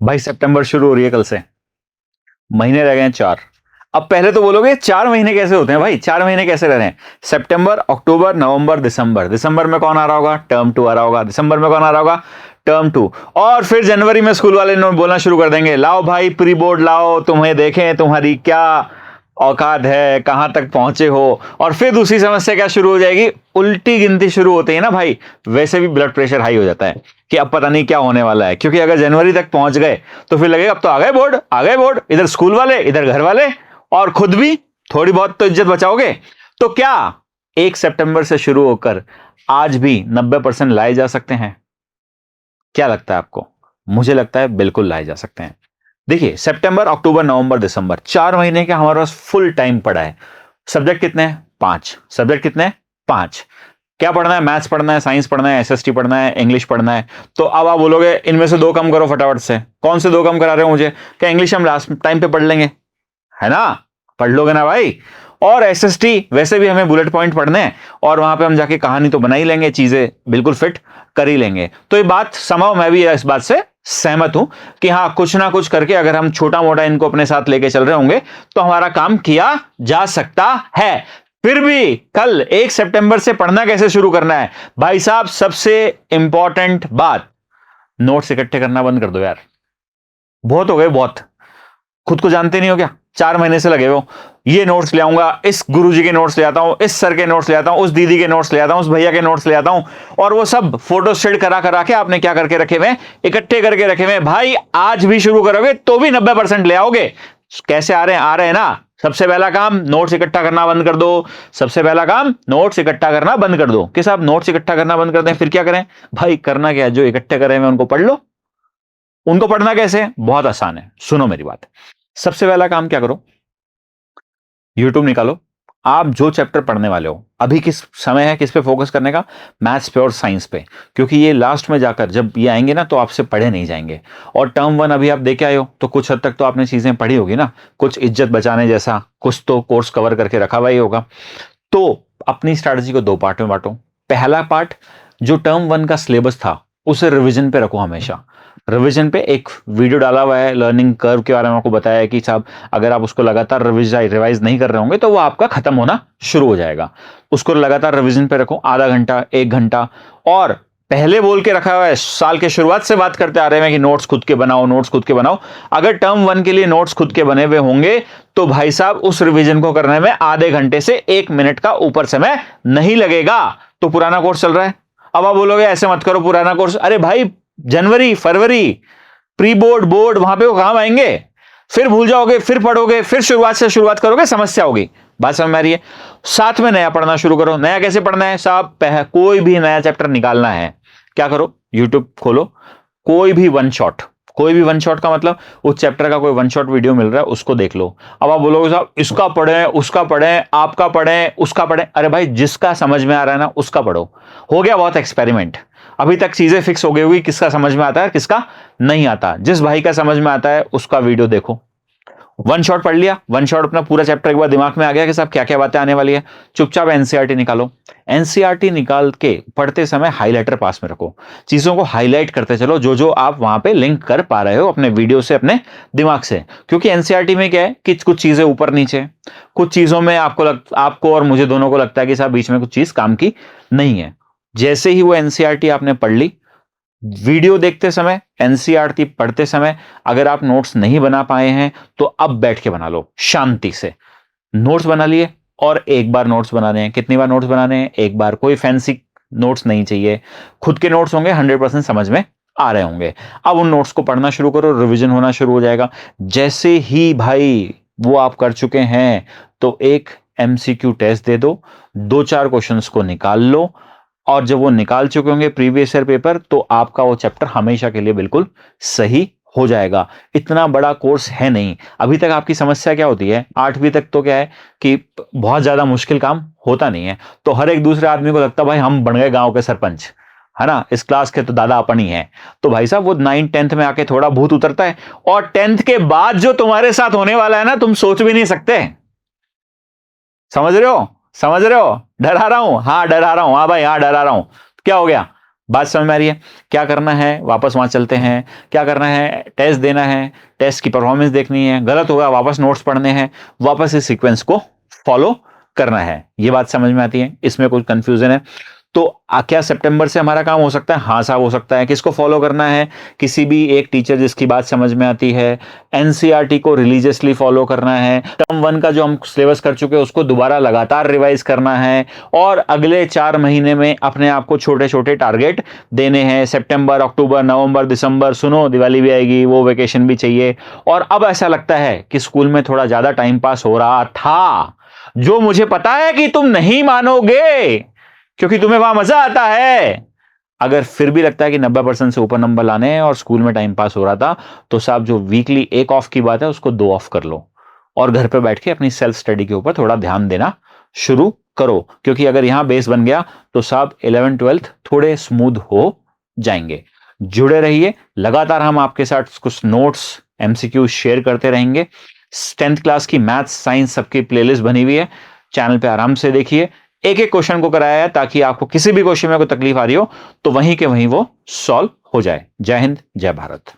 भाई सितंबर शुरू हो रही है कल से, महीने रह गए हैं 4। अब पहले तो बोलोगे 4 महीने कैसे होते हैं भाई, 4 महीने कैसे रह रहे हैं? सितंबर, अक्टूबर, नवंबर, दिसंबर। दिसंबर में कौन आ रहा होगा? टर्म 2 आ रहा होगा। दिसंबर में कौन आ रहा होगा? टर्म 2। और फिर जनवरी में स्कूल वाले बोलना शुरू कर देंगे, लाओ भाई प्री बोर्ड लाओ, तुम्हें देखें तुम्हारी क्या औकात है, कहां तक पहुंचे हो। और फिर दूसरी समस्या क्या शुरू हो जाएगी? उल्टी गिनती शुरू होती है ना भाई, वैसे भी ब्लड प्रेशर हाई हो जाता है कि अब पता नहीं क्या होने वाला है, क्योंकि अगर जनवरी तक पहुंच गए तो फिर लगेगा अब तो आ गए बोर्ड, आ गए बोर्ड, इधर स्कूल वाले, इधर घर वाले, और खुद भी थोड़ी बहुत तो इज्जत बचाओगे। तो क्या 1 सितंबर से शुरू होकर आज भी 90% लाए जा सकते हैं? क्या लगता है आपको? मुझे लगता है बिल्कुल लाए जा सकते हैं। देखिए, सितंबर, अक्टूबर, नवंबर, दिसंबर, 4 महीने के हमारे पास फुल टाइम पड़ा है। सब्जेक्ट कितने हैं? 5 सब्जेक्ट। कितने हैं? 5। क्या पढ़ना है? मैथ्स पढ़ना है, साइंस पढ़ना है, एसएसटी पढ़ना है, इंग्लिश पढ़ना है। तो अब आप बोलोगे इनमें से 2 कम करो फटाफट से। कौन से 2 कम करा रहे हो मुझे? क्या इंग्लिश हम लास्ट टाइम पे पढ़ लेंगे, है ना? पढ़ लोगे ना भाई। और एसएसटी वैसे भी हमें बुलेट पॉइंट पढ़ने हैं, और वहां पे हम जाके कहानी तो बना ही लेंगे, चीजें बिल्कुल फिट कर ही लेंगे। तो ये बात समाओ, मैं भी इस बात से सहमत हूं कि हाँ, कुछ ना कुछ करके अगर हम छोटा मोटा इनको अपने साथ लेके चल रहे होंगे तो हमारा काम किया जा सकता है। फिर भी कल 1 सितंबर से पढ़ना कैसे शुरू करना है भाई साहब? सबसे इंपॉर्टेंट बात, नोट्स इकट्ठे करना बंद कर दो यार। बहुत हो गए, बहुत। खुद को जानते नहीं हो क्या? 4 महीने से लगे हो, ये नोट्स ले आऊंगा, इस गुरुजी के नोट्स ले आता हूं, इस सर के नोट्स ले आता हूं, उस दीदी के नोट्स ले आता हूं, उस भैया के नोट्स ले आता हूं, और वो सब फोटो शेड करा करा के आपने क्या करके रखे हुए? इकट्ठे करके रखे हुए। भाई आज भी शुरू करोगे तो भी 90% ले आओगे। कैसे आ रहे हैं? आ रहे हैं ना। सबसे पहला काम नोट्स इकट्ठा करना बंद कर दो। सबसे पहला काम नोट्स इकट्ठा करना बंद कर दो। कि साहब नोट्स इकट्ठा करना बंद कर दें, फिर क्या करें? भाई करना क्या है, जो इकट्ठे करे हुए उनको पढ़ लो। उनको पढ़ना कैसे? बहुत आसान है, सुनो मेरी बात। सबसे पहला काम क्या करो, यूट्यूब निकालो। आप जो चैप्टर पढ़ने वाले हो, अभी किस समय है किस पे फोकस करने का? मैथ्स पे और साइंस पे। क्योंकि ये लास्ट में जाकर जब ये आएंगे ना तो आपसे पढ़े नहीं जाएंगे। और टर्म 1 अभी आप देखे आए हो तो कुछ हद तक तो आपने चीजें पढ़ी होगी ना, कुछ इज्जत बचाने जैसा कुछ तो कोर्स कवर करके रखा हुआ ही होगा। तो अपनी स्ट्रैटेजी को 2 पार्ट में बांटो। पहला पार्ट, जो टर्म 1 का सिलेबस था उसे रिवीजन पे रखो हमेशा। रिवीजन पे एक वीडियो डाला हुआ है, लर्निंग कर्व के बारे में आपको बताया है कि साहब अगर आप उसको लगातार रिवाइज नहीं कर रहे होंगे तो वो आपका खत्म होना शुरू हो जाएगा। उसको लगातार रिवीजन पे रखो, आधा घंटा 1 घंटा। और पहले बोल के रखा हुआ है, साल के शुरुआत से बात करते आ रहे हैं कि नोट्स खुद के बनाओ, नोट्स खुद के बनाओ। अगर टर्म 1 के लिए नोट्स खुद के बने हुए होंगे तो भाई साहब उस रिवीजन को करने में आधे घंटे से 1 मिनट का ऊपर समय नहीं लगेगा। तो पुराना कोर्स चल रहा है, अब आप बोलोगे ऐसे मत करो पुराना कोर्स। अरे भाई, जनवरी फरवरी प्री बोर्ड बोर्ड वहां पे वो काम आएंगे, फिर भूल जाओगे, फिर पढ़ोगे, फिर शुरुआत से शुरुआत करोगे, समस्या होगी। बात समझ में आ रही है? साथ में नया पढ़ना शुरू करो। नया कैसे पढ़ना है साहब? कोई भी नया चैप्टर निकालना है, क्या करो? यूट्यूब खोलो, कोई भी वन शॉट, कोई भी वन शॉट का मतलब उस चैप्टर का कोई वन शॉट वीडियो मिल रहा है उसको देख लो। अब आप बोलोगे साहब इसका पढ़ें, उसका पढ़ें, आपका पढ़ें, उसका पढ़ें। अरे भाई, जिसका समझ में आ रहा है ना उसका पढ़ो। हो गया बहुत एक्सपेरिमेंट। अभी तक चीजें फिक्स हो गई होगी किसका समझ में आता है किसका नहीं आता। जिस भाई का समझ में आता है उसका वीडियो देखो। वन शॉट पढ़ लिया, वन शॉट अपना पूरा चैप्टर एक बार दिमाग में आ गया कि साहब क्या क्या बातें आने वाली है, चुपचाप एनसीईआरटी निकालो। एनसीईआरटी निकाल के पढ़ते समय हाइलाइटर पास में रखो, चीजों को हाईलाइट करते चलो जो जो आप वहां पे लिंक कर पा रहे हो अपने वीडियो से, अपने दिमाग से। क्योंकि एनसीईआरटी में क्या है कि कुछ चीजें ऊपर नीचे, कुछ चीजों में आपको और मुझे दोनों को लगता है कि साहब बीच में कुछ चीज काम की नहीं है। जैसे ही वो एनसीईआरटी आपने पढ़ ली, वीडियो देखते समय, एनसीईआरटी पढ़ते समय अगर आप नोट्स नहीं बना पाए हैं तो अब बैठ के बना लो शांति से। नोट्स बना लिए, और एक बार नोट्स बनाने हैं। कितनी बार नोट्स बनाने हैं? एक बार। कोई फैंसी नोट्स नहीं चाहिए, खुद के नोट्स होंगे, 100% समझ में आ रहे होंगे। अब उन नोट्स को पढ़ना शुरू करो, रिवीजन होना शुरू हो जाएगा। जैसे ही भाई वो आप कर चुके हैं तो एक एमसीक्यू टेस्ट दे दो, 2-4 क्वेश्चंस को निकाल लो, और जब वो निकाल चुके होंगे प्रीवियस ईयर पेपर तो आपका वो चैप्टर हमेशा के लिए बिल्कुल सही हो जाएगा। इतना बड़ा कोर्स है नहीं। अभी तक आपकी समस्या क्या होती है? 8वीं तक तो क्या है कि बहुत ज्यादा मुश्किल काम होता नहीं है, तो हर एक दूसरे आदमी को लगता है भाई हम बन गए गांव के सरपंच, है ना, इस क्लास के तो दादा अपन ही हैं। तो भाई साहब वो 9th 10th में आके थोड़ा भूत उतरता है, और 10th के बाद जो तुम्हारे साथ होने वाला है ना, तुम सोच भी नहीं सकते। समझ रहे हो? समझ रहे हो? डरा रहा हूं? हाँ डरा रहा हूं, हाँ भाई हाँ डरा रहा हूं। क्या हो गया? बात समझ में आ रही है? क्या करना है, वापस वहां चलते हैं। क्या करना है, टेस्ट देना है, टेस्ट की परफॉर्मेंस देखनी है, गलत होगा वापस नोट्स पढ़ने हैं, वापस इस सीक्वेंस को फॉलो करना है। ये बात समझ में आती है? इसमें कुछ कंफ्यूजन है तो क्या सितंबर से हमारा काम हो सकता है? हाँ साहब हो सकता है। किसको फॉलो करना है? किसी भी एक टीचर जिसकी बात समझ में आती है। एनसीईआरटी को रिलीजियसली फॉलो करना है। टर्म 1 का जो हम सिलेबस कर चुके हैं उसको दोबारा लगातार रिवाइज करना है और अगले 4 महीने में अपने आप को छोटे छोटे टारगेट देने हैं। सितंबर, अक्टूबर, नवंबर, दिसंबर, सुनो दिवाली भी आएगी, वो वेकेशन भी चाहिए। और अब ऐसा लगता है कि स्कूल में थोड़ा ज्यादा टाइम पास हो रहा था, जो मुझे पता है कि तुम नहीं मानोगे क्योंकि तुम्हें वहां मजा आता है। अगर फिर भी लगता है कि 90% से ऊपर नंबर लाने हैं और स्कूल में टाइम पास हो रहा था, तो साहब जो वीकली एक ऑफ की बात है उसको 2 ऑफ कर लो और घर पे बैठ के अपनी सेल्फ स्टडी के ऊपर थोड़ा ध्यान देना शुरू करो। क्योंकि अगर यहां बेस बन गया तो साहब 11th 12th थोड़े स्मूथ हो जाएंगे। जुड़े रहिए, लगातार हम आपके साथ कुछ नोट्स, एमसीक्यू शेयर करते रहेंगे। 10th क्लास की मैथ्स, साइंस सबकी प्लेलिस्ट बनी हुई है, चैनल पे आराम से देखिए। एक एक क्वेश्चन को कराया है ताकि आपको किसी भी क्वेश्चन में कोई तकलीफ आ रही हो तो वहीं के वहीं वो सॉल्व हो जाए। जय हिंद, जय भारत।